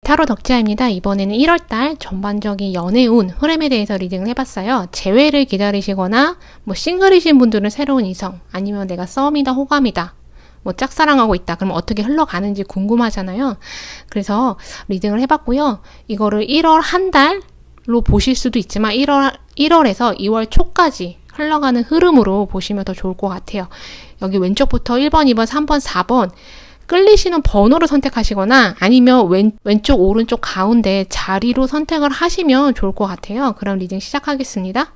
타로 덕지아입니다. 이번에는 1월달 전반적인 연애운 흐름에 대해서 리딩을 해봤어요. 재회를 기다리시거나 뭐 싱글이신 분들은 새로운 이성, 아니면 내가 썸이다 호감이다, 뭐 짝사랑하고 있다, 그럼 어떻게 흘러가는지 궁금하잖아요. 그래서 리딩을 해봤고요. 이거를 1월 한 달로 보실 수도 있지만 1월에서 2월 초까지 흘러가는 흐름으로 보시면 더 좋을 것 같아요. 여기 왼쪽부터 1번, 2번, 3번, 4번 끌리시는 번호를 선택하시거나 아니면 왼쪽, 오른쪽, 가운데 자리로 선택을 하시면 좋을 것 같아요. 그럼 리딩 시작하겠습니다.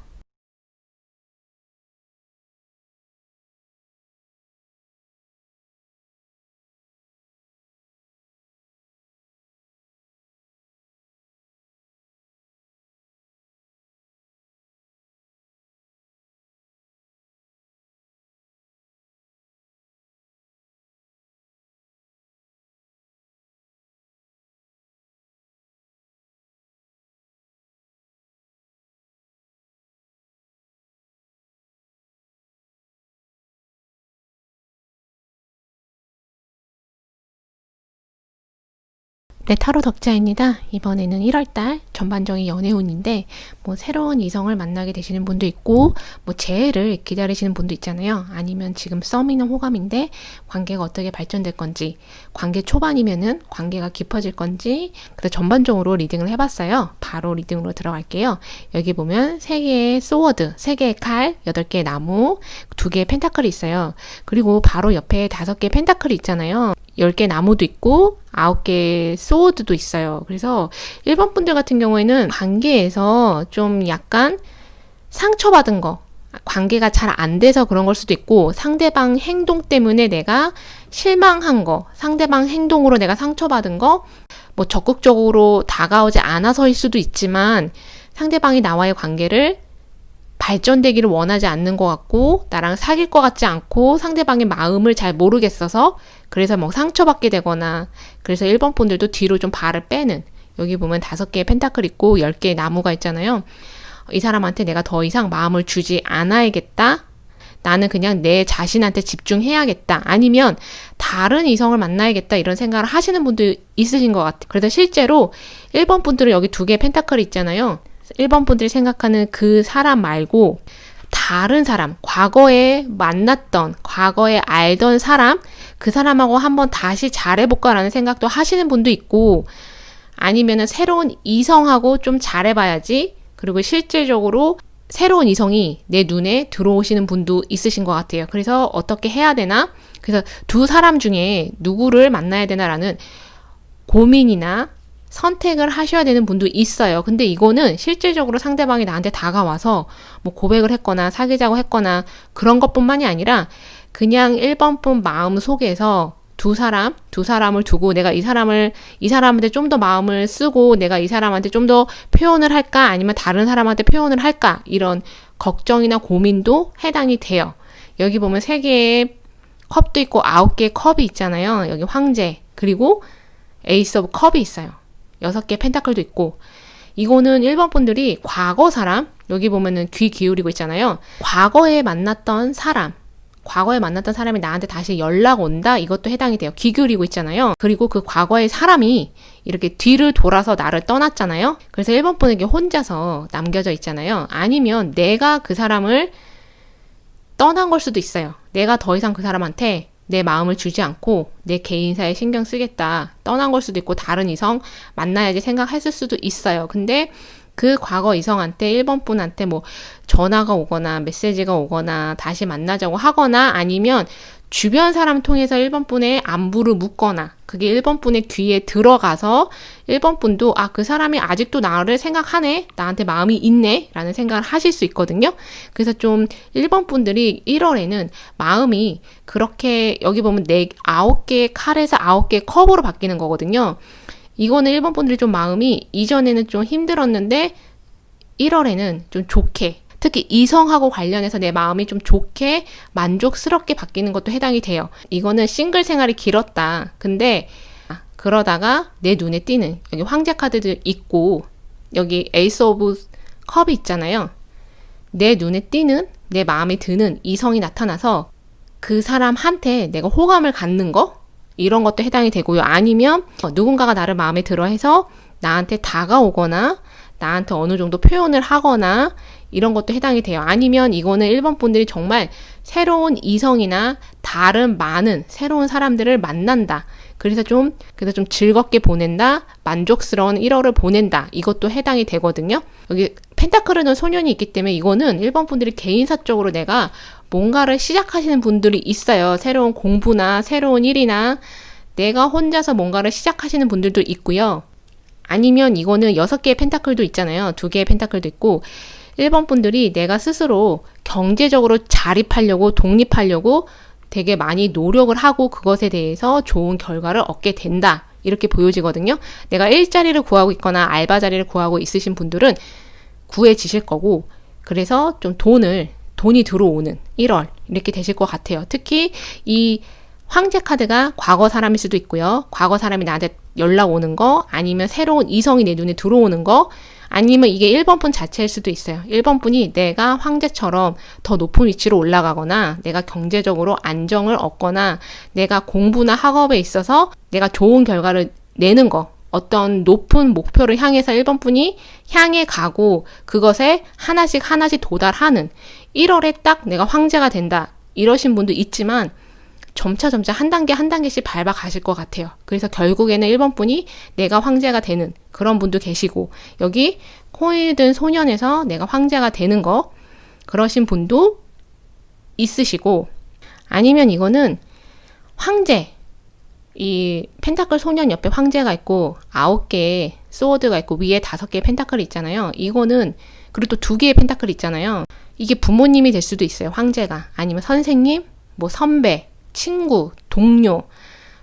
네, 타로 덕자입니다. 이번에는 1월달 전반적인 연애운인데 뭐 새로운 이성을 만나게 되시는 분도 있고 뭐 재회를 기다리시는 분도 있잖아요. 아니면 지금 썸이나 호감인데 관계가 어떻게 발전될 건지, 관계 초반이면은 관계가 깊어질 건지, 그래서 전반적으로 리딩을 해봤어요. 바로 리딩으로 들어갈게요. 여기 보면 3개의 소워드, 3개의 칼, 8개의 나무, 2개의 펜타클이 있어요. 그리고 바로 옆에 5개의 펜타클이 있잖아요. 10개 나무도 있고 9개 소워드도 있어요. 그래서 1번 분들 같은 경우에는 관계에서 좀 약간 상처받은 거, 관계가 잘 안 돼서 그런 걸 수도 있고, 상대방 행동 때문에 내가 실망한 거, 상대방 행동으로 내가 상처받은 거, 뭐 적극적으로 다가오지 않아서일 수도 있지만 상대방이 나와의 관계를 발전되기를 원하지 않는 것 같고, 나랑 사귈 것 같지 않고, 상대방의 마음을 잘 모르겠어서 그래서 뭐 상처받게 되거나, 그래서 1번 분들도 뒤로 좀 발을 빼는, 여기 보면 5개의 펜타클 있고 10개의 나무가 있잖아요. 이 사람한테 내가 더 이상 마음을 주지 않아야겠다, 나는 그냥 내 자신한테 집중해야겠다, 아니면 다른 이성을 만나야겠다, 이런 생각을 하시는 분도 있으신 것 같아요. 그래서 실제로 1번 분들은 여기 2개의 펜타클이 있잖아요. 1번 분들이 생각하는 그 사람 말고 다른 사람, 과거에 만났던, 과거에 알던 사람, 그 사람하고 한번 다시 잘해볼까라는 생각도 하시는 분도 있고, 아니면은 새로운 이성하고 좀 잘해봐야지, 그리고 실질적으로 새로운 이성이 내 눈에 들어오시는 분도 있으신 것 같아요. 그래서 어떻게 해야 되나? 그래서 두 사람 중에 누구를 만나야 되나라는 고민이나 선택을 하셔야 되는 분도 있어요. 근데 이거는 실질적으로 상대방이 나한테 다가와서 뭐 고백을 했거나 사귀자고 했거나 그런 것뿐만이 아니라 그냥 1번 분 마음 속에서 두 사람을 두고 내가 이 사람한테 좀 더 마음을 쓰고 내가 이 사람한테 좀 더 표현을 할까, 아니면 다른 사람한테 표현을 할까, 이런 걱정이나 고민도 해당이 돼요. 여기 보면 3개의 컵도 있고 9개의 컵이 있잖아요. 여기 황제, 그리고 에이스 오브 컵이 있어요. 6개 펜타클도 있고, 이거는 1번 분들이 과거 사람, 여기 보면은 귀 기울이고 있잖아요. 과거에 만났던 사람이 나한테 다시 연락 온다, 이것도 해당이 돼요. 귀 기울이고 있잖아요. 그리고 그 과거의 사람이 이렇게 뒤를 돌아서 나를 떠났잖아요. 그래서 1번 분에게 혼자서 남겨져 있잖아요. 아니면 내가 그 사람을 떠난 걸 수도 있어요. 내가 더 이상 그 사람한테 내 마음을 주지 않고 내 개인사에 신경 쓰겠다, 떠난 걸 수도 있고 다른 이성 만나야지 생각했을 수도 있어요. 근데 그 과거 이성한테 1번 분한테 뭐 전화가 오거나 메시지가 오거나 다시 만나자고 하거나, 아니면 주변 사람 통해서 1번 분의 안부를 묻거나, 그게 1번 분의 귀에 들어가서 1번 분도 그 사람이 아직도 나를 생각하네, 나한테 마음이 있네 라는 생각을 하실 수 있거든요. 그래서 좀 1번 분들이 1월에는 마음이 그렇게, 여기 보면 9개의 칼에서 9개의 컵으로 바뀌는 거거든요. 이거는 1번 분들이 좀 마음이 이전에는 좀 힘들었는데 1월에는 좀 좋게, 특히 이성하고 관련해서 내 마음이 좀 좋게 만족스럽게 바뀌는 것도 해당이 돼요. 이거는 싱글 생활이 길었다, 근데 그러다가 내 눈에 띄는, 여기 황제 카드도 있고 여기 에이스 오브 컵이 있잖아요. 내 눈에 띄는, 내 마음에 드는 이성이 나타나서 그 사람한테 내가 호감을 갖는 거, 이런 것도 해당이 되고요. 아니면 누군가가 나를 마음에 들어 해서 나한테 다가오거나 나한테 어느 정도 표현을 하거나 이런 것도 해당이 돼요. 아니면 이거는 1번 분들이 정말 새로운 이성이나 다른 많은 새로운 사람들을 만난다. 그래서 좀 즐겁게 보낸다. 만족스러운 1월을 보낸다. 이것도 해당이 되거든요. 여기 펜타클은 소년이 있기 때문에 이거는 1번 분들이 개인사적으로 내가 뭔가를 시작하시는 분들이 있어요. 새로운 공부나 새로운 일이나 내가 혼자서 뭔가를 시작하시는 분들도 있고요. 아니면 이거는 6개의 펜타클도 있잖아요. 2개의 펜타클도 있고 1번 분들이 내가 스스로 경제적으로 자립하려고 독립하려고 되게 많이 노력을 하고 그것에 대해서 좋은 결과를 얻게 된다. 이렇게 보여지거든요. 내가 일자리를 구하고 있거나 알바 자리를 구하고 있으신 분들은 구해지실 거고 그래서 좀 돈이 들어오는 1월 이렇게 되실 것 같아요. 특히 이 황제 카드가 과거 사람일 수도 있고요. 과거 사람이 나한테 연락 오는 거 아니면 새로운 이성이 내 눈에 들어오는 거 아니면 이게 1번 분 자체일 수도 있어요. 1번 분이 내가 황제처럼 더 높은 위치로 올라가거나 내가 경제적으로 안정을 얻거나 내가 공부나 학업에 있어서 내가 좋은 결과를 내는 거 어떤 높은 목표를 향해서 1번 분이 향해 가고 그것에 하나씩 도달하는 1월에 딱 내가 황제가 된다 이러신 분도 있지만 점차 한 단계씩 밟아 가실 것 같아요. 그래서 결국에는 1번 분이 내가 황제가 되는 그런 분도 계시고 여기 코인이 든 소년에서 내가 황제가 되는 거 그러신 분도 있으시고 아니면 이거는 황제 이 펜타클 소년 옆에 황제가 있고 9개의 소드가 있고 위에 5개의 펜타클이 있잖아요. 이거는 그리고 또 2개의 펜타클이 있잖아요. 이게 부모님이 될 수도 있어요. 황제가 아니면 선생님, 뭐 선배 친구, 동료,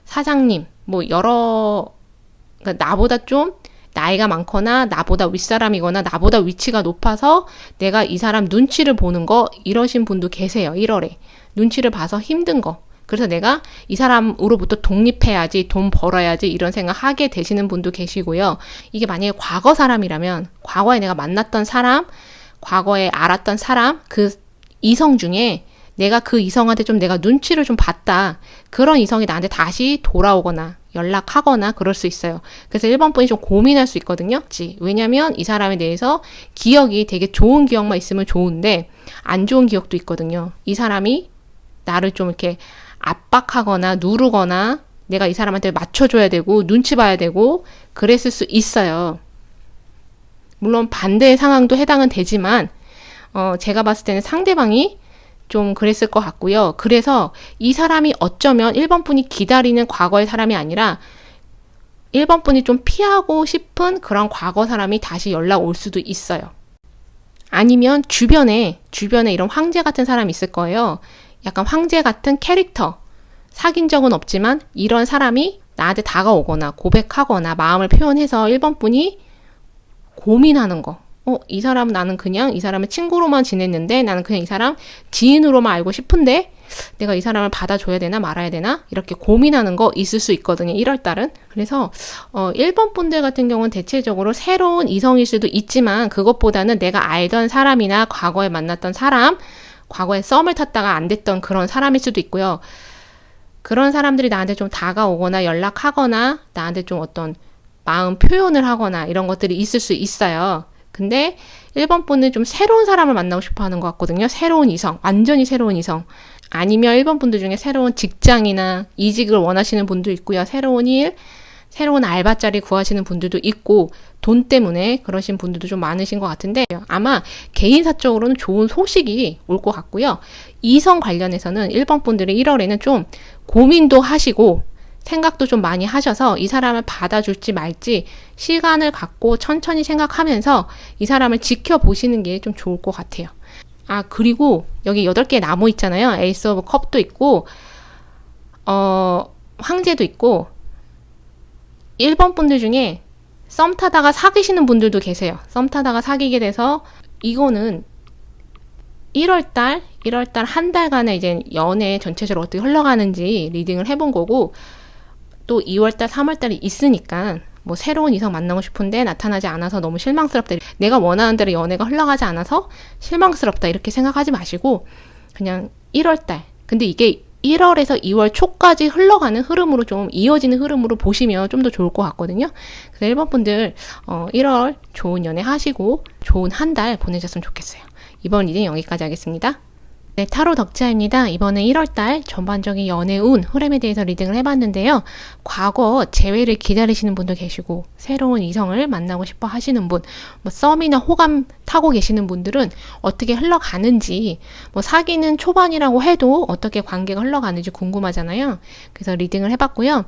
사장님, 뭐 그러니까 나보다 좀 나이가 많거나 나보다 윗사람이거나 나보다 위치가 높아서 내가 이 사람 눈치를 보는 거 이러신 분도 계세요. 1월에. 눈치를 봐서 힘든 거. 그래서 내가 이 사람으로부터 독립해야지, 돈 벌어야지 이런 생각 하게 되시는 분도 계시고요. 이게 만약에 과거 사람이라면 과거에 내가 만났던 사람, 과거에 알았던 사람, 그 이성 중에 내가 그 이성한테 좀 내가 눈치를 좀 봤다. 그런 이성이 나한테 다시 돌아오거나 연락하거나 그럴 수 있어요. 그래서 1번 분이 좀 고민할 수 있거든요. 왜냐면 이 사람에 대해서 기억이 되게 좋은 기억만 있으면 좋은데 안 좋은 기억도 있거든요. 이 사람이 나를 좀 이렇게 압박하거나 누르거나 내가 이 사람한테 맞춰줘야 되고 눈치 봐야 되고 그랬을 수 있어요. 물론 반대의 상황도 해당은 되지만 제가 봤을 때는 상대방이 좀 그랬을 것 같고요. 그래서 이 사람이 어쩌면 1번 분이 기다리는 과거의 사람이 아니라 1번 분이 좀 피하고 싶은 그런 과거 사람이 다시 연락 올 수도 있어요. 아니면 주변에 이런 황제 같은 사람이 있을 거예요. 약간 황제 같은 캐릭터. 사귄 적은 없지만 이런 사람이 나한테 다가오거나 고백하거나 마음을 표현해서 1번 분이 고민하는 거. 이 사람 나는 그냥 이 사람의 친구로만 지냈는데 나는 그냥 이 사람 지인으로만 알고 싶은데 내가 이 사람을 받아줘야 되나 말아야 되나 이렇게 고민하는 거 있을 수 있거든요. 1월달은. 그래서 1번 분들 같은 경우는 대체적으로 새로운 이성일 수도 있지만 그것보다는 내가 알던 사람이나 과거에 만났던 사람 과거에 썸을 탔다가 안 됐던 그런 사람일 수도 있고요. 그런 사람들이 나한테 좀 다가오거나 연락하거나 나한테 좀 어떤 마음 표현을 하거나 이런 것들이 있을 수 있어요. 근데 1번 분은 좀 새로운 사람을 만나고 싶어 하는 것 같거든요. 새로운 이성, 완전히 새로운 이성. 아니면 1번 분들 중에 새로운 직장이나 이직을 원하시는 분도 있고요. 새로운 일, 새로운 알바 자리 구하시는 분들도 있고 돈 때문에 그러신 분들도 좀 많으신 것 같은데 아마 개인사적으로는 좋은 소식이 올 것 같고요. 이성 관련해서는 1번 분들이 1월에는 좀 고민도 하시고 생각도 좀 많이 하셔서 이 사람을 받아줄지 말지 시간을 갖고 천천히 생각하면서 이 사람을 지켜보시는 게 좀 좋을 것 같아요. 그리고 여기 8개 나무 있잖아요. 에이스 오브 컵도 있고 황제도 있고 1번 분들 중에 썸 타다가 사귀시는 분들도 계세요. 썸 타다가 사귀게 돼서 이거는 1월달 한 달간의 이제 연애 전체적으로 어떻게 흘러가는지 리딩을 해본 거고 또 2월달, 3월달이 있으니까 뭐 새로운 이성 만나고 싶은데 나타나지 않아서 너무 실망스럽다. 내가 원하는 대로 연애가 흘러가지 않아서 실망스럽다. 이렇게 생각하지 마시고 그냥 1월달. 근데 이게 1월에서 2월 초까지 흘러가는 흐름으로 좀 이어지는 흐름으로 보시면 좀 더 좋을 것 같거든요. 그래서 1번 분들 1월 좋은 연애 하시고 좋은 한 달 보내셨으면 좋겠어요. 이번 리딩 여기까지 하겠습니다. 네, 타로 덕자입니다. 이번에 1월달 전반적인 연애운 흐름에 대해서 리딩을 해봤는데요. 과거 재회를 기다리시는 분도 계시고 새로운 이성을 만나고 싶어 하시는 분, 뭐 썸이나 호감 타고 계시는 분들은 어떻게 흘러가는지, 뭐 사귀는 초반이라고 해도 어떻게 관계가 흘러가는지 궁금하잖아요. 그래서 리딩을 해봤고요.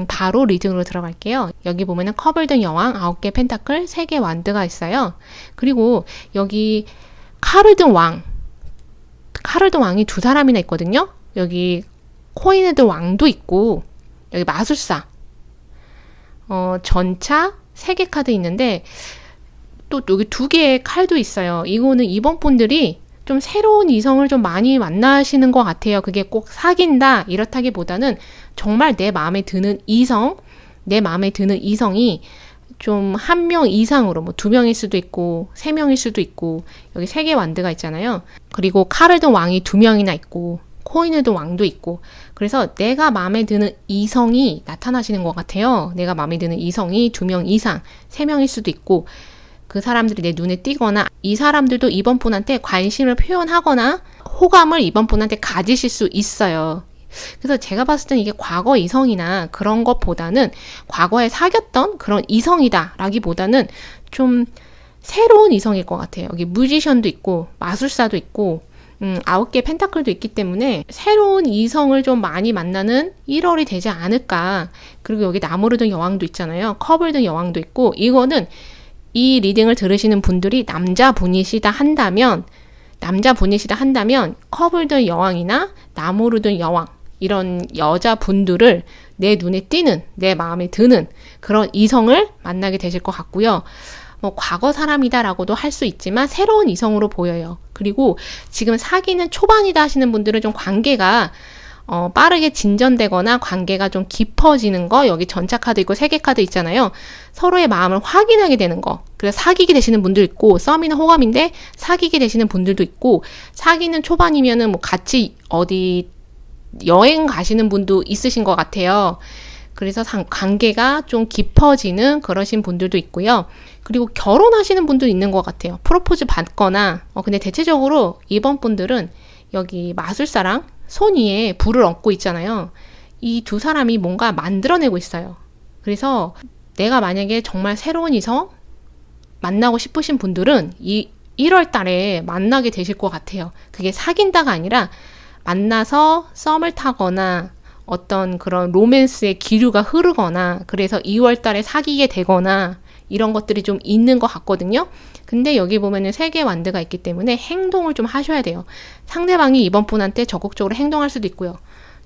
바로 리딩으로 들어갈게요. 여기 보면은 컵을 여왕, 9개 펜타클, 3개 완드가 있어요. 그리고 여기 칼을 든 왕, 칼을 든 왕이 2사람이나 있거든요. 여기 코인을 든 왕도 있고, 여기 마술사, 전차 3개 카드 있는데, 또 여기 2개의 칼도 있어요. 이거는 이번 분들이 좀 새로운 이성을 좀 많이 만나시는 것 같아요. 그게 꼭 사귄다 이렇다기보다는 정말 내 마음에 드는 이성, 내 마음에 드는 이성이 좀 1명 이상으로, 뭐 2명일 수도 있고 3명일 수도 있고, 여기 3개 완드가 있잖아요. 그리고 칼을 든 왕이 2명이나 있고 코인을 든 왕도 있고, 그래서 내가 마음에 드는 이성이 나타나시는 것 같아요. 내가 마음에 드는 이성이 2명 이상, 3명일 수도 있고, 그 사람들이 내 눈에 띄거나 이 사람들도 이번 분한테 관심을 표현하거나 호감을 이번 분한테 가지실 수 있어요. 그래서 제가 봤을 땐 이게 과거 이성이나 그런 것보다는 과거에 사귀었던 그런 이성이다 라기보다는 좀 새로운 이성일 것 같아요. 여기 뮤지션도 있고 마술사도 있고 9개 펜타클도 있기 때문에 새로운 이성을 좀 많이 만나는 1월이 되지 않을까. 그리고 여기 나무를 든 여왕도 있잖아요. 컵을 든 여왕도 있고, 이거는 이 리딩을 들으시는 분들이 남자분이시다 한다면 컵을 든 여왕이나 나무를 든 여왕, 이런 여자분들을 내 눈에 띄는, 내 마음에 드는 그런 이성을 만나게 되실 것 같고요. 뭐 과거 사람이다라고도 할 수 있지만 새로운 이성으로 보여요. 그리고 지금 사귀는 초반이다 하시는 분들은 좀 관계가 빠르게 진전되거나 관계가 좀 깊어지는 거, 여기 전차 카드 있고 3개 카드 있잖아요. 서로의 마음을 확인하게 되는 거. 그래서 사귀게 되시는 분도 있고, 썸이나 호감인데 사귀게 되시는 분들도 있고, 사귀는 초반이면은 뭐 같이 어디 여행 가시는 분도 있으신 것 같아요. 그래서 관계가 좀 깊어지는 그러신 분들도 있고요. 그리고 결혼하시는 분도 있는 것 같아요. 프로포즈 받거나. 근데 대체적으로 이번 분들은 여기 마술사랑 손 위에 불을 얹고 있잖아요. 이 2사람이 뭔가 만들어내고 있어요. 그래서 내가 만약에 정말 새로운 이성 만나고 싶으신 분들은 이 1월 달에 만나게 되실 것 같아요. 그게 사귄다가 아니라 만나서 썸을 타거나 어떤 그런 로맨스의 기류가 흐르거나, 그래서 2월 달에 사귀게 되거나 이런 것들이 좀 있는 것 같거든요. 근데 여기 보면은 3개 완드가 있기 때문에 행동을 좀 하셔야 돼요. 상대방이 이번 분한테 적극적으로 행동할 수도 있고요.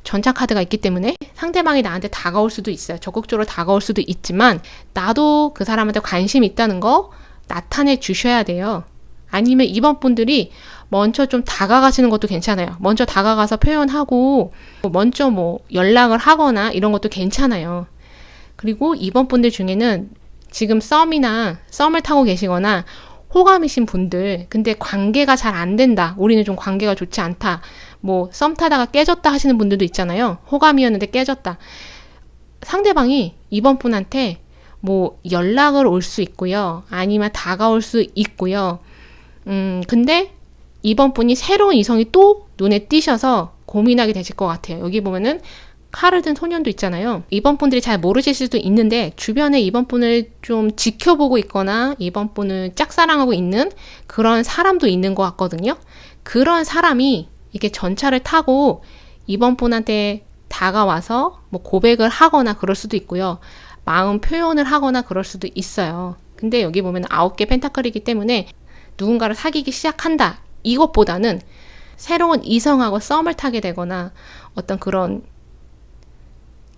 전차 카드가 있기 때문에 상대방이 나한테 다가올 수도 있어요. 적극적으로 다가올 수도 있지만 나도 그 사람한테 관심이 있다는 거 나타내 주셔야 돼요. 아니면 이번 분들이 먼저 좀 다가가시는 것도 괜찮아요. 먼저 다가가서 표현하고 먼저 뭐 연락을 하거나 이런 것도 괜찮아요. 그리고 이번 분들 중에는 지금 썸을 타고 계시거나 호감이신 분들, 근데 관계가 잘 안 된다, 우리는 좀 관계가 좋지 않다, 뭐 썸 타다가 깨졌다 하시는 분들도 있잖아요. 호감이었는데 깨졌다. 상대방이 이번 분한테 뭐 연락을 올 수 있고요. 아니면 다가올 수 있고요. 근데 이번 분이 새로운 이성이 또 눈에 띄셔서 고민하게 되실 것 같아요. 여기 보면은 칼을 든 소년도 있잖아요. 이번 분들이 잘 모르실 수도 있는데 주변에 이번 분을 좀 지켜보고 있거나 이번 분을 짝사랑하고 있는 그런 사람도 있는 것 같거든요. 그런 사람이 이렇게 전차를 타고 이번 분한테 다가와서 뭐 고백을 하거나 그럴 수도 있고요. 마음 표현을 하거나 그럴 수도 있어요. 근데 여기 보면 9개 펜타클이기 때문에 누군가를 사귀기 시작한다, 이것보다는 새로운 이성하고 썸을 타게 되거나 어떤 그런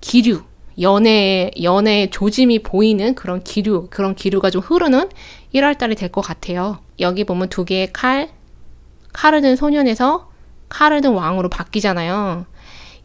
기류, 연애의 조짐이 보이는 그런 기류가 좀 흐르는 1월달이 될 것 같아요. 여기 보면 2개의 칼을 든 소년에서 칼을 든 왕으로 바뀌잖아요.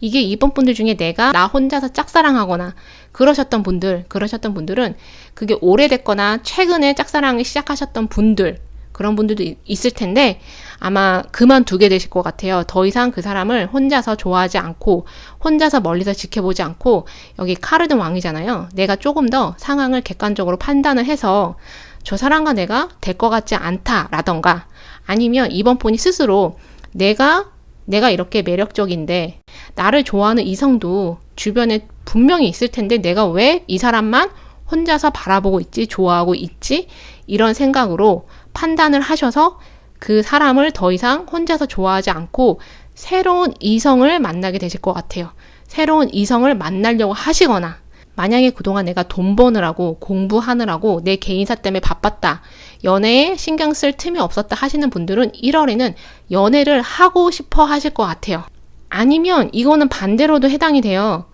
이게 이번 분들 중에 내가 나 혼자서 짝사랑하거나 그러셨던 분들은 그게 오래됐거나 최근에 짝사랑을 시작하셨던 분들, 그런 분들도 있을 텐데 아마 그만두게 되실 것 같아요. 더 이상 그 사람을 혼자서 좋아하지 않고 혼자서 멀리서 지켜보지 않고 여기 카르든 왕이잖아요. 내가 조금 더 상황을 객관적으로 판단을 해서 저 사람과 내가 될 것 같지 않다라던가 아니면 이번 분이 스스로 내가 이렇게 매력적인데 나를 좋아하는 이성도 주변에 분명히 있을 텐데 내가 왜 이 사람만 혼자서 바라보고 있지, 좋아하고 있지? 이런 생각으로 판단을 하셔서 그 사람을 더 이상 혼자서 좋아하지 않고 새로운 이성을 만나게 되실 것 같아요. 새로운 이성을 만나려고 하시거나 만약에 그동안 내가 돈 버느라고 공부하느라고 내 개인사 때문에 바빴다. 연애에 신경 쓸 틈이 없었다 하시는 분들은 1월에는 연애를 하고 싶어 하실 것 같아요. 아니면 이거는 반대로도 해당이 돼요.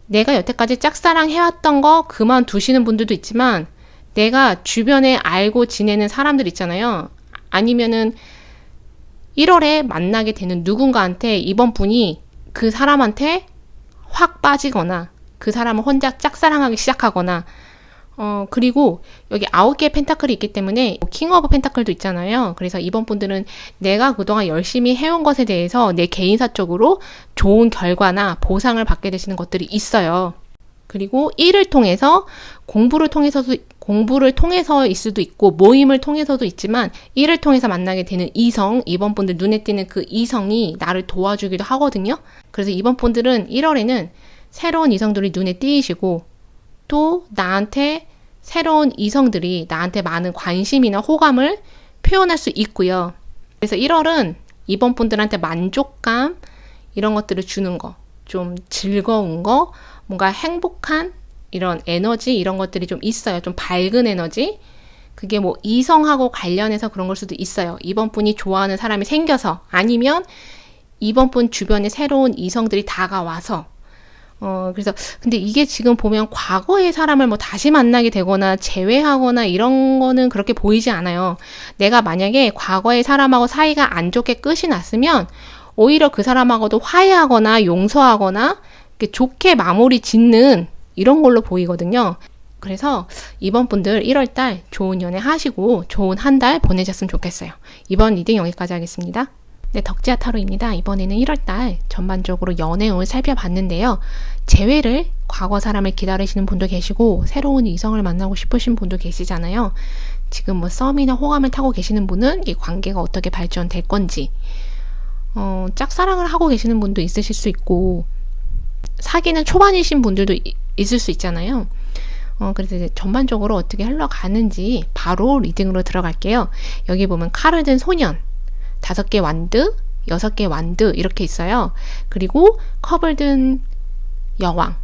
내가 여태까지 짝사랑 해왔던 거 그만두시는 분들도 있지만 내가 주변에 알고 지내는 사람들 있잖아요. 아니면은 1월에 만나게 되는 누군가한테 이번 분이 그 사람한테 확 빠지거나 그 사람을 혼자 짝사랑하기 시작하거나 그리고 여기 9개의 펜타클이 있기 때문에 킹 오브 펜타클도 있잖아요. 그래서 이번 분들은 내가 그동안 열심히 해온 것에 대해서 내 개인사적으로 좋은 결과나 보상을 받게 되시는 것들이 있어요. 그리고 일을 통해서 공부를 통해서일 수도 있고 모임을 통해서도 있지만 일을 통해서 만나게 되는 이성, 이번 분들 눈에 띄는 그 이성이 나를 도와주기도 하거든요. 그래서 이번 분들은 1월에는 새로운 이성들이 눈에 띄시고 또 나한테 새로운 이성들이 나한테 많은 관심이나 호감을 표현할 수 있고요. 그래서 1월은 이번 분들한테 만족감 이런 것들을 주는 거, 좀 즐거운 거, 뭔가 행복한 이런 에너지 이런 것들이 좀 있어요. 좀 밝은 에너지. 그게 뭐 이성하고 관련해서 그런 걸 수도 있어요. 이번 분이 좋아하는 사람이 생겨서 아니면 이번 분 주변에 새로운 이성들이 다가와서 그래서 근데 이게 지금 보면 과거의 사람을 뭐 다시 만나게 되거나 재회하거나 이런 거는 그렇게 보이지 않아요. 내가 만약에 과거의 사람하고 사이가 안 좋게 끝이 났으면 오히려 그 사람하고도 화해하거나 용서하거나 좋게 마무리 짓는 이런 걸로 보이거든요. 그래서 이번 분들 1월달 좋은 연애 하시고 좋은 한 달 보내셨으면 좋겠어요. 이번 리딩 여기까지 하겠습니다. 네, 덕지아 타로입니다. 이번에는 1월달 전반적으로 연애운을 살펴봤는데요. 재회를 과거 사람을 기다리시는 분도 계시고 새로운 이성을 만나고 싶으신 분도 계시잖아요. 지금 뭐 썸이나 호감을 타고 계시는 분은 이 관계가 어떻게 발전될 건지 짝사랑을 하고 계시는 분도 있으실 수 있고 사귀는 초반이신 분들도 있을 수 있잖아요. 그래서 이제 전반적으로 어떻게 흘러가는지 바로 리딩으로 들어갈게요. 여기 보면 칼을 든 소년 5개 완드, 6개 완드 이렇게 있어요. 그리고 컵을 든 여왕.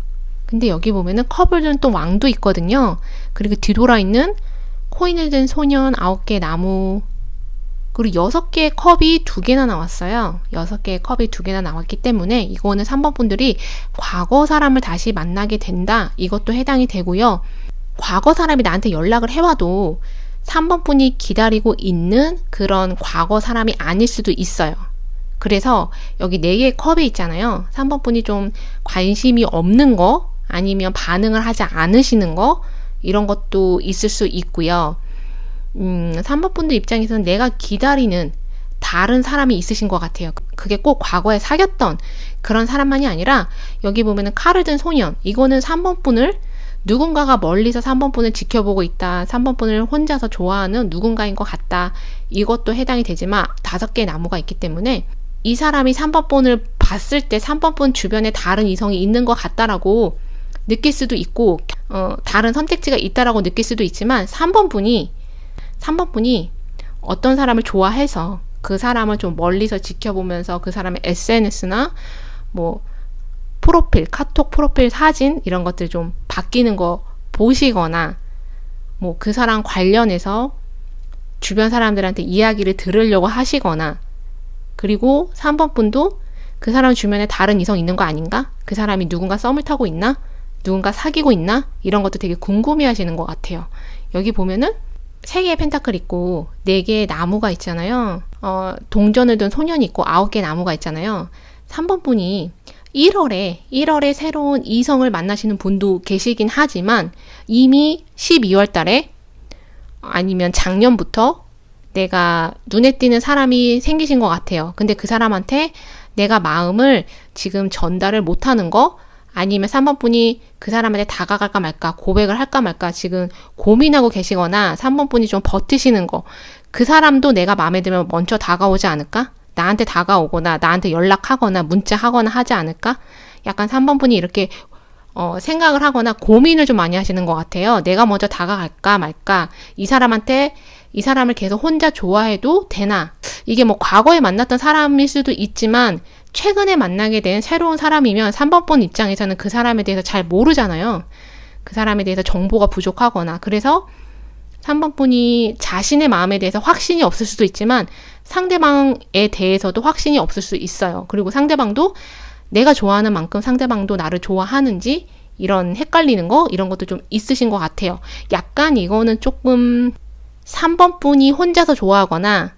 근데 여기 보면은 컵을 든 또 왕도 있거든요. 그리고 뒤돌아 있는 코인을 든 소년 9개 나무. 그리고 6개의 컵이 2개나 나왔어요. 6개의 컵이 2개나 나왔기 때문에 이거는 3번 분들이 과거 사람을 다시 만나게 된다. 이것도 해당이 되고요. 과거 사람이 나한테 연락을 해와도 3번 분이 기다리고 있는 그런 과거 사람이 아닐 수도 있어요. 그래서 여기 4개의 컵이 있잖아요. 3번 분이 좀 관심이 없는 거 아니면 반응을 하지 않으시는 거 이런 것도 있을 수 있고요. 3번 분들 입장에서는 내가 기다리는 다른 사람이 있으신 것 같아요. 그게 꼭 과거에 사귀었던 그런 사람만이 아니라 여기 보면은 칼을 든 소년 이거는 3번 분을 누군가가 멀리서 3번 분을 지켜보고 있다. 3번 분을 혼자서 좋아하는 누군가인 것 같다. 이것도 해당이 되지만 5개의 나무가 있기 때문에 이 사람이 3번 분을 봤을 때 3번 분 주변에 다른 이성이 있는 것 같다라고 느낄 수도 있고 다른 선택지가 있다라고 느낄 수도 있지만 3번 분이 어떤 사람을 좋아해서 그 사람을 좀 멀리서 지켜보면서 그 사람의 SNS나 뭐 프로필, 카톡 프로필 사진 이런 것들 좀 바뀌는 거 보시거나 뭐 그 사람 관련해서 주변 사람들한테 이야기를 들으려고 하시거나 그리고 3번 분도 그 사람 주변에 다른 이성 있는 거 아닌가? 그 사람이 누군가 썸을 타고 있나? 누군가 사귀고 있나? 이런 것도 되게 궁금해 하시는 것 같아요. 여기 보면은 3개의 펜타클 있고 4개의 나무가 있잖아요. 동전을 든 소년이 있고 9개의 나무가 있잖아요. 3번 분이 1월에 새로운 이성을 만나시는 분도 계시긴 하지만 이미 12월 달에 아니면 작년부터 내가 눈에 띄는 사람이 생기신 것 같아요. 근데 그 사람한테 내가 마음을 지금 전달을 못하는 거, 아니면 3번 분이 그 사람한테 다가갈까 말까, 고백을 할까 말까 지금 고민하고 계시거나 3번 분이 좀 버티시는 거, 그 사람도 내가 마음에 들면 먼저 다가오지 않을까? 나한테 다가오거나 나한테 연락하거나 문자하거나 하지 않을까? 약간 3번 분이 이렇게 생각을 하거나 고민을 좀 많이 하시는 것 같아요. 내가 먼저 다가갈까 말까? 이 사람을 계속 혼자 좋아해도 되나? 이게 뭐 과거에 만났던 사람일 수도 있지만 최근에 만나게 된 새로운 사람이면 3번 분 입장에서는 그 사람에 대해서 잘 모르잖아요. 그 사람에 대해서 정보가 부족하거나. 그래서 3번 분이 자신의 마음에 대해서 확신이 없을 수도 있지만 상대방에 대해서도 확신이 없을 수 있어요. 그리고 상대방도 내가 좋아하는 만큼 상대방도 나를 좋아하는지 이런 헷갈리는 거, 이런 것도 좀 있으신 것 같아요. 약간 이거는 조금 3번 분이 혼자서 좋아하거나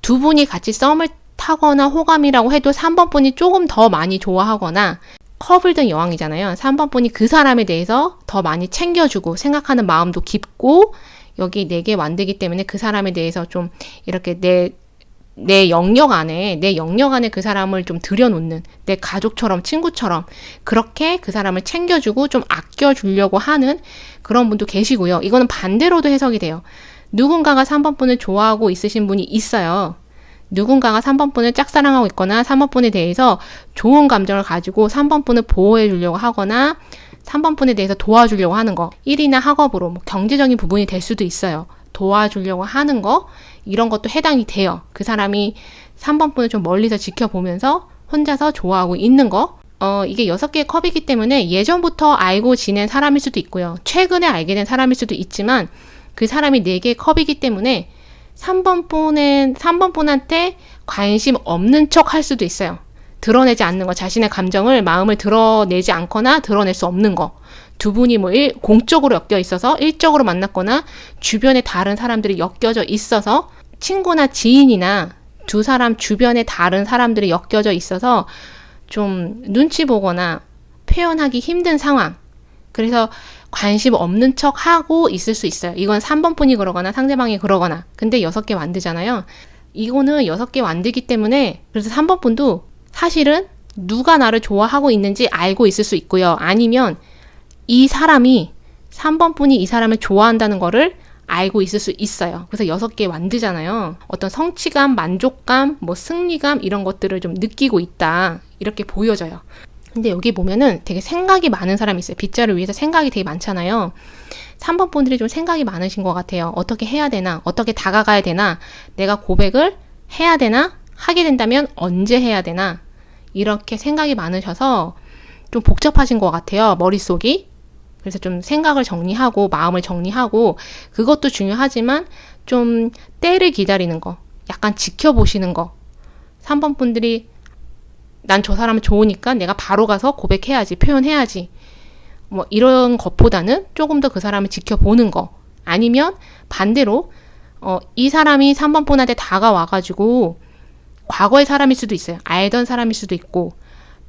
두 분이 같이 썸을 타거나 호감이라고 해도 3번 분이 조금 더 많이 좋아하거나, 커플등 여왕이잖아요. 3번 분이 그 사람에 대해서 더 많이 챙겨주고 생각하는 마음도 깊고, 여기 4개 완드기 때문에 그 사람에 대해서 좀 이렇게 내 영역 안에 그 사람을 좀 들여놓는, 내 가족처럼 친구처럼 그렇게 그 사람을 챙겨주고 좀 아껴주려고 하는 그런 분도 계시고요. 이거는 반대로도 해석이 돼요. 누군가가 3번 분을 좋아하고 있으신 분이 있어요. 누군가가 3번 분을 짝사랑하고 있거나 3번 분에 대해서 좋은 감정을 가지고 3번 분을 보호해 주려고 하거나 3번 분에 대해서 도와주려고 하는 거, 일이나 학업으로 뭐 경제적인 부분이 될 수도 있어요. 도와주려고 하는 거, 이런 것도 해당이 돼요. 그 사람이 3번 분을 좀 멀리서 지켜보면서 혼자서 좋아하고 있는 거. 이게 6개의 컵이기 때문에 예전부터 알고 지낸 사람일 수도 있고요. 최근에 알게 된 사람일 수도 있지만 그 사람이 4개의 컵이기 때문에 3번 분한테 관심 없는 척 할 수도 있어요. 드러내지 않는 거, 자신의 감정을, 마음을 드러내지 않거나 드러낼 수 없는 거. 두 분이 뭐 공적으로 엮여 있어서 일적으로 만났거나 주변에 다른 사람들이 엮여져 있어서, 친구나 지인이나 두 사람 주변에 다른 사람들이 엮여져 있어서 좀 눈치 보거나 표현하기 힘든 상황. 그래서 관심 없는 척 하고 있을 수 있어요. 이건 3번 분이 그러거나 상대방이 그러거나. 근데 6개 완드잖아요. 이거는 6개 완드기 때문에, 그래서 3번 분도 사실은 누가 나를 좋아하고 있는지 알고 있을 수 있고요. 아니면 이 사람이, 3번 분이 이 사람을 좋아한다는 거를 알고 있을 수 있어요. 그래서 6개 완드잖아요. 어떤 성취감, 만족감, 뭐 승리감, 이런 것들을 좀 느끼고 있다, 이렇게 보여져요. 근데 여기 보면은 되게 생각이 많은 사람이 있어요. 빗자를 위해서 생각이 되게 많잖아요. 3번 분들이 좀 생각이 많으신 것 같아요. 어떻게 해야 되나? 어떻게 다가가야 되나? 내가 고백을 해야 되나? 하게 된다면 언제 해야 되나? 이렇게 생각이 많으셔서 좀 복잡하신 것 같아요. 머릿속이. 그래서 좀 생각을 정리하고 마음을 정리하고, 그것도 중요하지만 좀 때를 기다리는 거, 약간 지켜보시는 거. 3번 분들이 난 저 사람은 좋으니까 내가 바로 가서 고백해야지, 표현해야지, 뭐 이런 것보다는 조금 더 그 사람을 지켜보는 거. 아니면 반대로 이 사람이 3번 분한테 다가와가지고, 과거의 사람일 수도 있어요. 알던 사람일 수도 있고,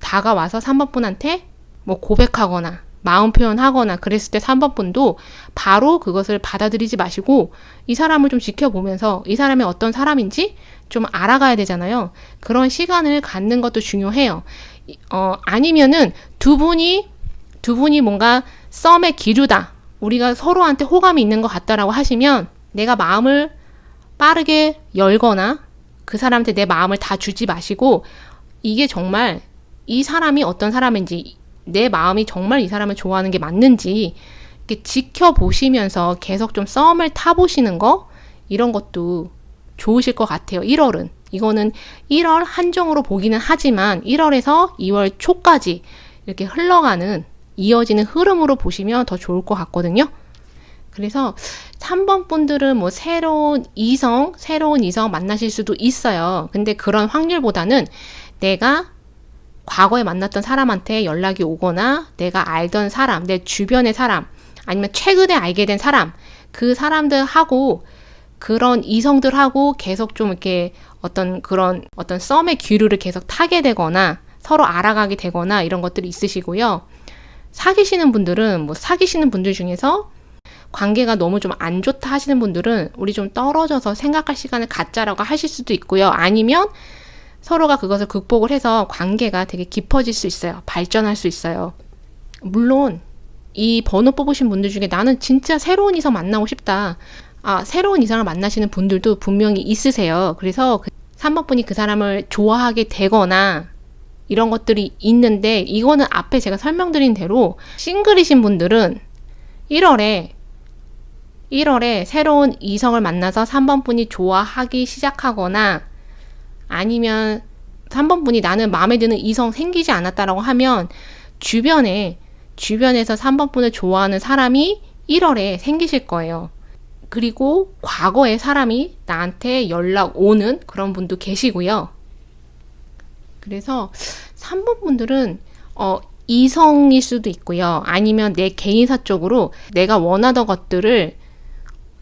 다가와서 3번 분한테 뭐 고백하거나 마음 표현하거나 그랬을 때 3번 분도 바로 그것을 받아들이지 마시고 이 사람을 좀 지켜보면서 이 사람이 어떤 사람인지 좀 알아가야 되잖아요. 그런 시간을 갖는 것도 중요해요. 아니면은 두 분이 뭔가 썸의 기류다, 우리가 서로한테 호감이 있는 것 같다라고 하시면 내가 마음을 빠르게 열거나 그 사람한테 내 마음을 다 주지 마시고, 이게 정말 이 사람이 어떤 사람인지, 내 마음이 정말 이 사람을 좋아하는 게 맞는지 이렇게 지켜보시면서 계속 좀 썸을 타보시는 거, 이런 것도 좋으실 것 같아요. 1월은. 이거는 1월 한정으로 보기는 하지만 1월에서 2월 초까지 이렇게 흘러가는, 이어지는 흐름으로 보시면 더 좋을 것 같거든요. 그래서 3번 분들은 뭐 새로운 이성 만나실 수도 있어요. 근데 그런 확률보다는 내가 과거에 만났던 사람한테 연락이 오거나 내가 알던 사람, 내 주변의 사람, 아니면 최근에 알게 된 사람, 그 사람들하고, 그런 이성들하고 계속 좀 이렇게 어떤 썸의 기류를 계속 타게 되거나 서로 알아가게 되거나 이런 것들이 있으시고요. 사귀시는 분들 중에서 관계가 너무 좀 안 좋다 하시는 분들은 우리 좀 떨어져서 생각할 시간을 갖자라고 하실 수도 있고요. 아니면 서로가 그것을 극복을 해서 관계가 되게 깊어질 수 있어요. 발전할 수 있어요. 물론 이 번호 뽑으신 분들 중에 나는 진짜 새로운 이성 만나고 싶다. 새로운 이성을 만나시는 분들도 분명히 있으세요. 그래서 3번 분이 그 사람을 좋아하게 되거나 이런 것들이 있는데, 이거는 앞에 제가 설명드린 대로 싱글이신 분들은 1월에 새로운 이성을 만나서 3번 분이 좋아하기 시작하거나, 아니면 3번 분이 나는 마음에 드는 이성 생기지 않았다라고 하면 주변에서 3번 분을 좋아하는 사람이 1월에 생기실 거예요. 그리고 과거에 사람이 나한테 연락 오는 그런 분도 계시고요. 그래서 3번 분들은 이성일 수도 있고요. 아니면 내 개인사 쪽으로 내가 원하던 것들을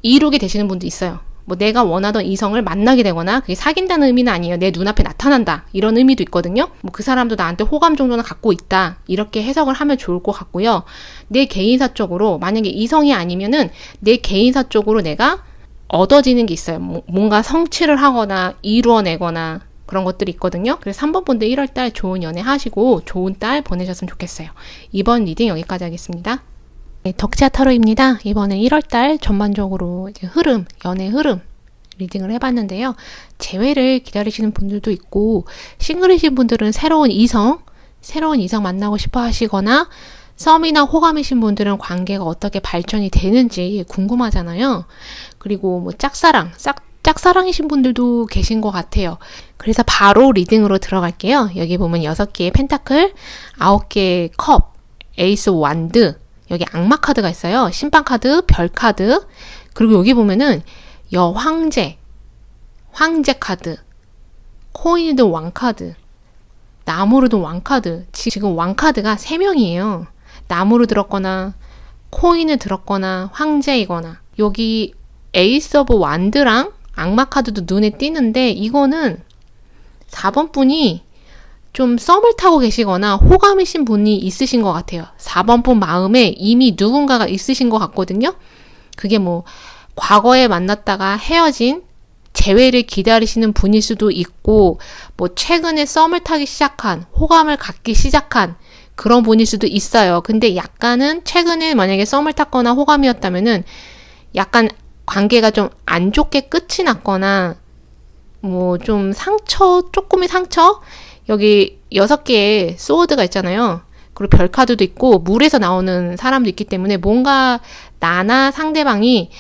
이루게 되시는 분도 있어요. 뭐 내가 원하던 이성을 만나게 되거나, 그게 사귄다는 의미는 아니에요. 내 눈앞에 나타난다, 이런 의미도 있거든요. 뭐 그 사람도 나한테 호감 정도는 갖고 있다, 이렇게 해석을 하면 좋을 것 같고요. 내 개인사 쪽으로, 만약에 이성이 아니면은 내 개인사 쪽으로 내가 얻어지는 게 있어요. 뭔가 성취를 하거나 이루어내거나 그런 것들이 있거든요. 그래서 3번 분들 1월달 좋은 연애 하시고 좋은 달 보내셨으면 좋겠어요. 이번 리딩 여기까지 하겠습니다. 네, 덕지아 타로입니다. 이번에 1월달 전반적으로 이제 연애 흐름 리딩을 해봤는데요. 재회를 기다리시는 분들도 있고, 싱글이신 분들은 새로운 이성 만나고 싶어 하시거나, 썸이나 호감이신 분들은 관계가 어떻게 발전이 되는지 궁금하잖아요. 그리고 뭐 짝사랑이신 분들도 계신 것 같아요. 그래서 바로 리딩으로 들어갈게요. 여기 보면 6개의 펜타클, 9개의 컵, 에이스 완드, 여기 악마 카드가 있어요. 심판 카드, 별 카드, 그리고 여기 보면은 황제 카드, 코인이 든 왕 카드, 나무로 든 왕 카드. 지금 왕 카드가 3명이에요. 나무로 들었거나, 코인을 들었거나, 황제이거나. 여기 에이스 오브 완드랑 악마 카드도 눈에 띄는데, 이거는 4번 분이 좀 썸을 타고 계시거나 호감이신 분이 있으신 것 같아요. 4번 분 마음에 이미 누군가가 있으신 것 같거든요. 그게 뭐 과거에 만났다가 헤어진, 재회를 기다리시는 분일 수도 있고, 뭐 최근에 썸을 타기 시작한, 호감을 갖기 시작한 그런 분일 수도 있어요. 근데 약간은 최근에 만약에 썸을 탔거나 호감이었다면은 약간 관계가 좀 안 좋게 끝이 났거나, 뭐 좀 조금의 상처? 여기 6개의 소드가 있잖아요. 그리고 별 카드도 있고 물에서 나오는 사람도 있기 때문에, 뭔가 나나 상대방이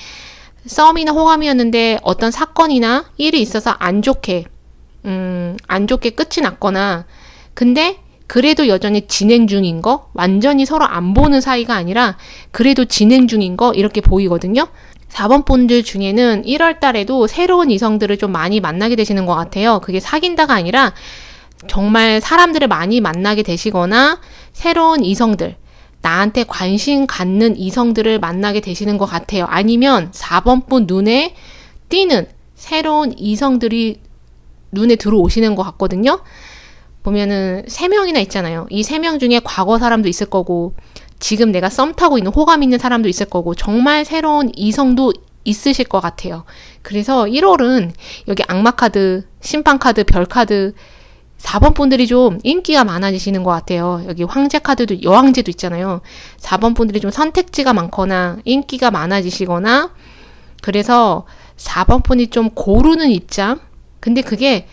썸이나 호감이었는데 어떤 사건이나 일이 있어서 안 좋게 끝이 났거나, 근데 그래도 여전히 진행 중인 거, 완전히 서로 안 보는 사이가 아니라 그래도 진행 중인 거, 이렇게 보이거든요. 4번 분들 중에는 1월 달에도 새로운 이성들을 좀 많이 만나게 되시는 것 같아요. 그게 사귄다가 아니라 정말 사람들을 많이 만나게 되시거나, 새로운 이성들, 나한테 관심 갖는 이성들을 만나게 되시는 것 같아요. 아니면 4번 분 눈에 띄는 새로운 이성들이 눈에 들어오시는 것 같거든요. 보면은 3명이나 있잖아요. 이 3명 중에 과거 사람도 있을 거고, 지금 내가 썸 타고 있는 호감 있는 사람도 있을 거고, 정말 새로운 이성도 있으실 것 같아요. 그래서 1월은 여기 악마 카드, 심판 카드, 별 카드, 4번 분들이 좀 인기가 많아지시는 것 같아요. 여기 황제 카드도, 여왕제도 있잖아요. 4번 분들이 좀 선택지가 많거나 인기가 많아지시거나, 그래서 4번 분이 좀 고르는 입장? 근데 그게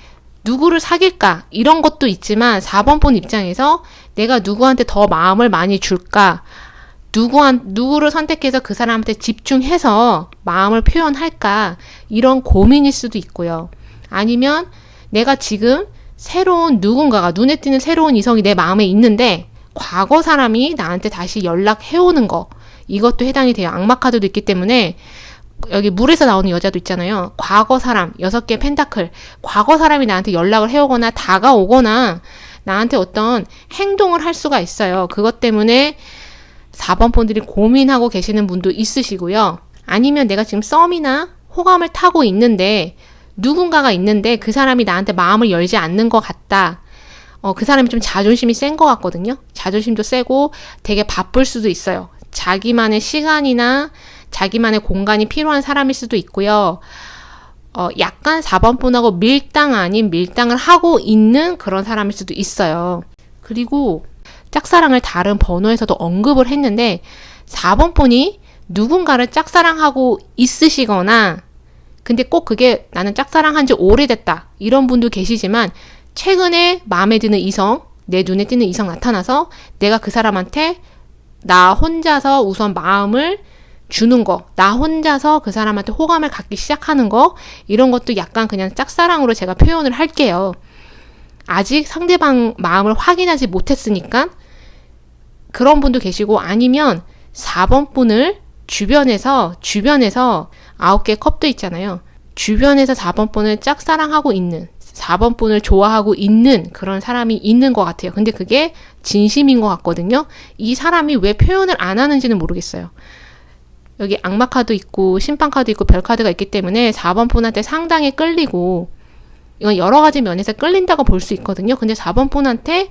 누구를 사귈까? 이런 것도 있지만 4번 분 입장에서 내가 누구한테 더 마음을 많이 줄까? 누구를 선택해서 그 사람한테 집중해서 마음을 표현할까? 이런 고민일 수도 있고요. 아니면 내가 지금 새로운 누군가가, 눈에 띄는 새로운 이성이 내 마음에 있는데 과거 사람이 나한테 다시 연락해오는 거, 이것도 해당이 돼요. 악마 카드도 있기 때문에 여기 물에서 나오는 여자도 있잖아요. 과거 사람, 6개 펜타클, 과거 사람이 나한테 연락을 해오거나 다가오거나 나한테 어떤 행동을 할 수가 있어요. 그것 때문에 4번 분들이 고민하고 계시는 분도 있으시고요. 아니면 내가 지금 썸이나 호감을 타고 있는데 누군가가 있는데 그 사람이 나한테 마음을 열지 않는 것 같다. 그 사람이 좀 자존심이 센 것 같거든요. 자존심도 세고 되게 바쁠 수도 있어요. 자기만의 시간이나 자기만의 공간이 필요한 사람일 수도 있고요. 약간 4번분하고 밀당 아닌 밀당을 하고 있는 그런 사람일 수도 있어요. 그리고 짝사랑을 다른 번호에서도 언급을 했는데 4번분이 누군가를 짝사랑하고 있으시거나 근데 꼭 그게 나는 짝사랑한 지 오래됐다 이런 분도 계시지만 최근에 마음에 드는 이성, 내 눈에 띄는 이성 나타나서 내가 그 사람한테 나 혼자서 우선 마음을 주는 거, 나 혼자서 그 사람한테 호감을 갖기 시작하는 거 이런 것도 약간 그냥 짝사랑으로 제가 표현을 할게요. 아직 상대방 마음을 확인하지 못했으니까 그런 분도 계시고 아니면 4번 분을 주변에서 9개 컵도 있잖아요. 주변에서 4번 분을 짝사랑하고 있는 4번 분을 좋아하고 있는 그런 사람이 있는 것 같아요. 근데 그게 진심인 것 같거든요. 이 사람이 왜 표현을 안 하는지는 모르겠어요. 여기 악마 카드 있고 심판 카드 있고 별 카드가 있기 때문에 4번 분한테 상당히 끌리고 이건 여러 가지 면에서 끌린다고 볼 수 있거든요. 근데 4번 분한테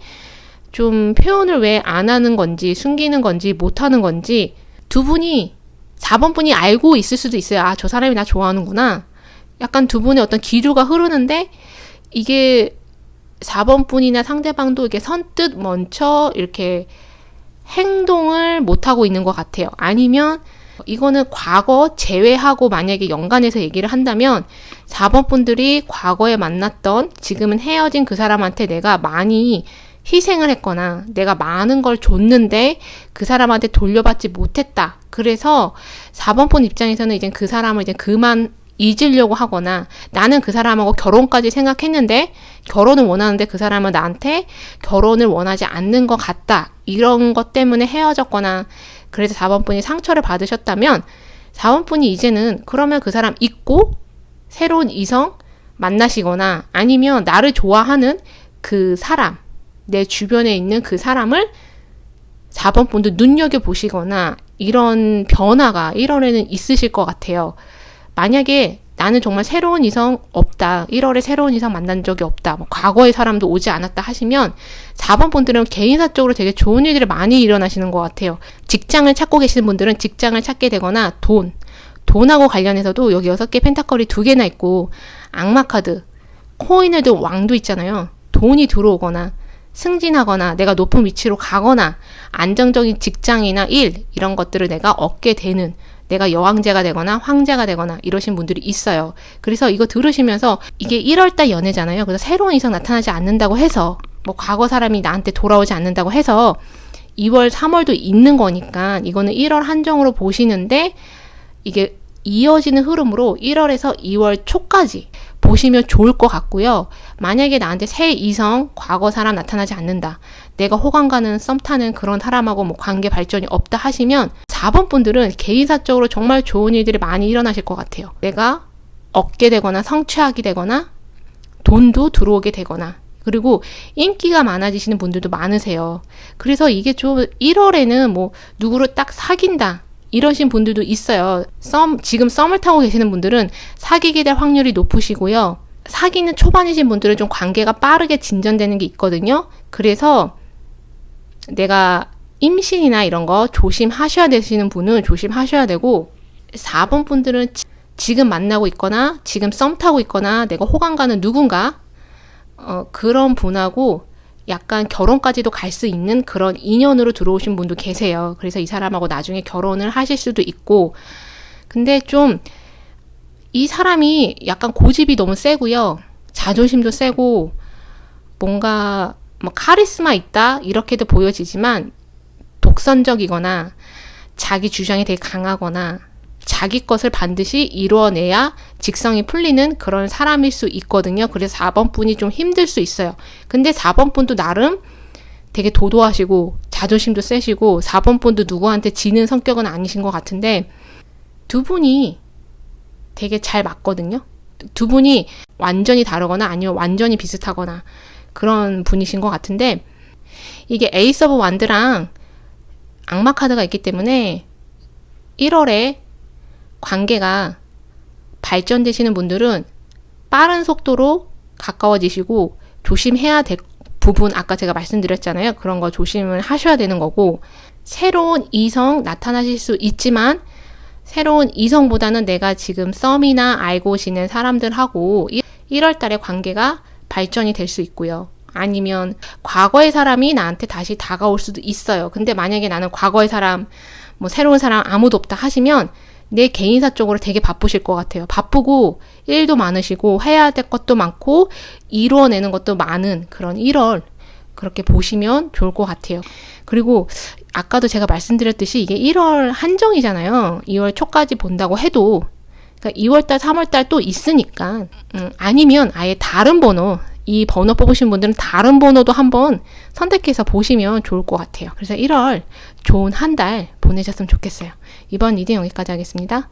좀 표현을 왜 안 하는 건지 숨기는 건지 못 하는 건지 두 분이 4번 분이 알고 있을 수도 있어요. 아, 저 사람이 나 좋아하는구나. 약간 두 분의 어떤 기류가 흐르는데 이게 4번 분이나 상대방도 이렇게 선뜻 먼저 이렇게 행동을 못 하고 있는 것 같아요. 아니면 이거는 과거 제외하고 만약에 연관해서 얘기를 한다면 4번 분들이 과거에 만났던 지금은 헤어진 그 사람한테 내가 많이 희생을 했거나 내가 많은 걸 줬는데 그 사람한테 돌려받지 못했다. 그래서 4번 분 입장에서는 이제 그 사람을 이제 그만 잊으려고 하거나 나는 그 사람하고 결혼까지 생각했는데 결혼을 원하는데 그 사람은 나한테 결혼을 원하지 않는 것 같다. 이런 것 때문에 헤어졌거나 그래서 4번 분이 상처를 받으셨다면 4번 분이 이제는 그러면 그 사람 잊고 새로운 이성 만나시거나 아니면 나를 좋아하는 그 사람 내 주변에 있는 그 사람을 4번 분도 눈여겨보시거나 이런 변화가 1월에는 있으실 것 같아요. 만약에 나는 정말 새로운 이성 없다. 1월에 새로운 이성 만난 적이 없다. 뭐 과거의 사람도 오지 않았다 하시면 4번 분들은 개인사적으로 되게 좋은 일들이 많이 일어나시는 것 같아요. 직장을 찾고 계시는 분들은 직장을 찾게 되거나 돈하고 관련해서도 여기 6개 펜타클이 2개나 있고 악마 카드, 코인에도 왕도 있잖아요. 돈이 들어오거나 승진하거나 내가 높은 위치로 가거나 안정적인 직장이나 일 이런 것들을 내가 얻게 되는 내가 여왕제가 되거나 황제가 되거나 이러신 분들이 있어요. 그래서 이거 들으시면서 이게 1월달 연애잖아요. 그래서 새로운 이성 나타나지 않는다고 해서 뭐 과거 사람이 나한테 돌아오지 않는다고 해서 2월, 3월도 있는 거니까 이거는 1월 한정으로 보시는데 이게 이어지는 흐름으로 1월에서 2월 초까지 보시면 좋을 것 같고요. 만약에 나한테 새 이성, 과거 사람 나타나지 않는다. 내가 호감 가는 썸 타는 그런 사람하고 뭐 관계 발전이 없다 하시면 4번 분들은 개인사적으로 정말 좋은 일들이 많이 일어나실 것 같아요. 내가 얻게 되거나 성취하게 되거나 돈도 들어오게 되거나 그리고 인기가 많아지시는 분들도 많으세요. 그래서 이게 좀 1월에는 뭐 누구를 딱 사귄다. 이러신 분들도 있어요. 지금 썸을 타고 계시는 분들은 사귀게 될 확률이 높으시고요. 사귀는 초반이신 분들은 좀 관계가 빠르게 진전되는 게 있거든요. 그래서 내가 임신이나 이런 거 조심하셔야 되시는 분은 조심하셔야 되고 4번 분들은 지금 만나고 있거나 지금 썸 타고 있거나 내가 호감 가는 누군가 그런 분하고 약간 결혼까지도 갈 수 있는 그런 인연으로 들어오신 분도 계세요. 그래서 이 사람하고 나중에 결혼을 하실 수도 있고 근데 좀 이 사람이 약간 고집이 너무 세고요. 자존심도 세고 뭔가 뭐 카리스마 있다 이렇게도 보여지지만 독선적이거나 자기 주장이 되게 강하거나 자기 것을 반드시 이루어내야 직성이 풀리는 그런 사람일 수 있거든요. 그래서 4번 분이 좀 힘들 수 있어요. 근데 4번 분도 나름 되게 도도하시고 자존심도 세시고 4번 분도 누구한테 지는 성격은 아니신 것 같은데 두 분이 되게 잘 맞거든요. 두 분이 완전히 다르거나 아니면 완전히 비슷하거나 그런 분이신 것 같은데 이게 에이스 오브 완드랑 악마 카드가 있기 때문에 1월에 관계가 발전되시는 분들은 빠른 속도로 가까워지시고 조심해야 될 부분 아까 제가 말씀드렸잖아요. 그런 거 조심을 하셔야 되는 거고 새로운 이성 나타나실 수 있지만 새로운 이성보다는 내가 지금 썸이나 알고 지낸 사람들하고 1월 달에 관계가 발전이 될 수 있고요. 아니면 과거의 사람이 나한테 다시 다가올 수도 있어요. 근데 만약에 나는 과거의 사람, 뭐 새로운 사람 아무도 없다 하시면 내 개인사 쪽으로 되게 바쁘실 것 같아요. 바쁘고 일도 많으시고 해야 될 것도 많고 이루어내는 것도 많은 그런 1월 그렇게 보시면 좋을 것 같아요. 그리고 아까도 제가 말씀드렸듯이 이게 1월 한정이잖아요. 2월 초까지 본다고 해도 그러니까 2월달, 3월달 또 있으니까 아니면 아예 다른 번호 이 번호 뽑으신 분들은 다른 번호도 한번 선택해서 보시면 좋을 것 같아요. 그래서 1월 좋은 한 달 보내셨으면 좋겠어요. 이번 리딩 여기까지 하겠습니다.